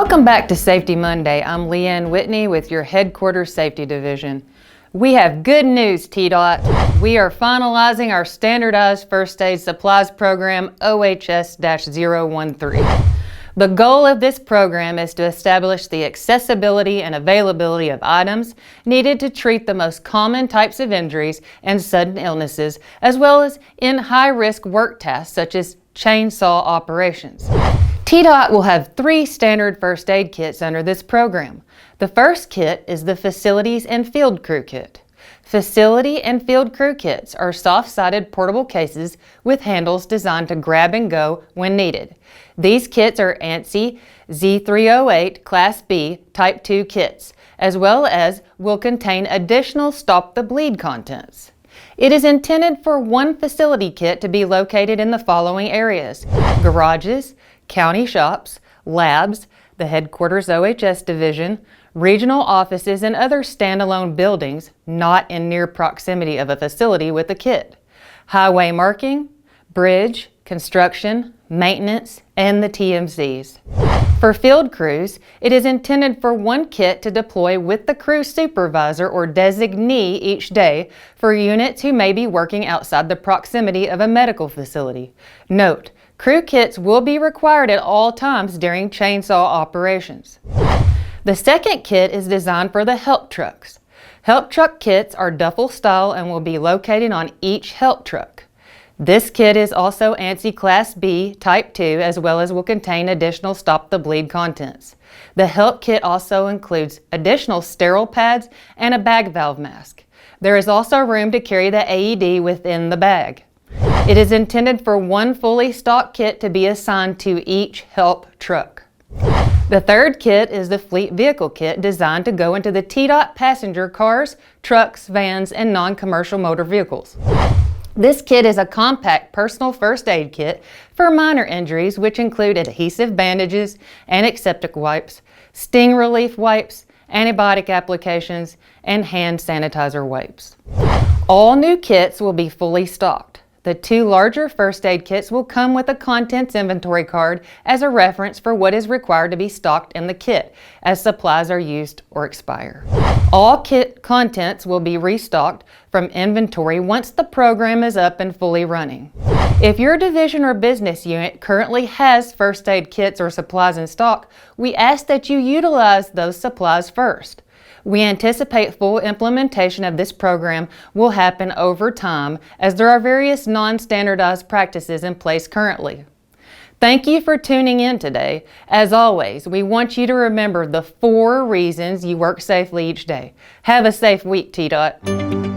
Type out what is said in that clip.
Welcome back to Safety Monday. I'm Leanne Whitney with your Headquarters Safety Division. We have good news, TDOT. We are finalizing our Standardized First Aid Supplies Program, OHS-013. The goal of this program is to establish the accessibility and availability of items needed to treat the most common types of injuries and sudden illnesses, as well as in high-risk work tasks such as chainsaw operations. TDOT will have 3 standard first aid kits under this program. The first kit is the Facilities and Field Crew Kit. Facility and Field Crew Kits are soft-sided portable cases with handles designed to grab and go when needed. These kits are ANSI Z308 Class B Type 2 kits, as well as will contain additional Stop the Bleed contents. It is intended for one facility kit to be located in the following areas: garages, county shops, labs, the Headquarters OHS Division, regional offices, and other standalone buildings not in near proximity of a facility with a kit, highway marking, bridge, construction, maintenance, and the TMCs. For field crews, it is intended for one kit to deploy with the crew supervisor or designee each day for units who may be working outside the proximity of a medical facility. Note, crew kits will be required at all times during chainsaw operations. The second kit is designed for the help trucks. Help truck kits are duffel style and will be located on each help truck. This kit is also ANSI Class B Type 2, as well as will contain additional Stop the Bleed contents. The help kit also includes additional sterile pads and a bag valve mask. There is also room to carry the AED within the bag. It is intended for one fully stocked kit to be assigned to each help truck. The third kit is the Fleet Vehicle Kit, designed to go into the TDOT passenger cars, trucks, vans, and non-commercial motor vehicles. This kit is a compact personal first aid kit for minor injuries, which include adhesive bandages, antiseptic wipes, sting relief wipes, antibiotic applications, and hand sanitizer wipes. All new kits will be fully stocked. The 2 larger first aid kits will come with a contents inventory card as a reference for what is required to be stocked in the kit as supplies are used or expire. All kit contents will be restocked from inventory once the program is up and fully running. If your division or business unit currently has first aid kits or supplies in stock, we ask that you utilize those supplies first. We anticipate full implementation of this program will happen over time, as there are various non-standardized practices in place currently. Thank you for tuning in today. As always, we want you to remember the 4 reasons you work safely each day. Have a safe week, TDOT.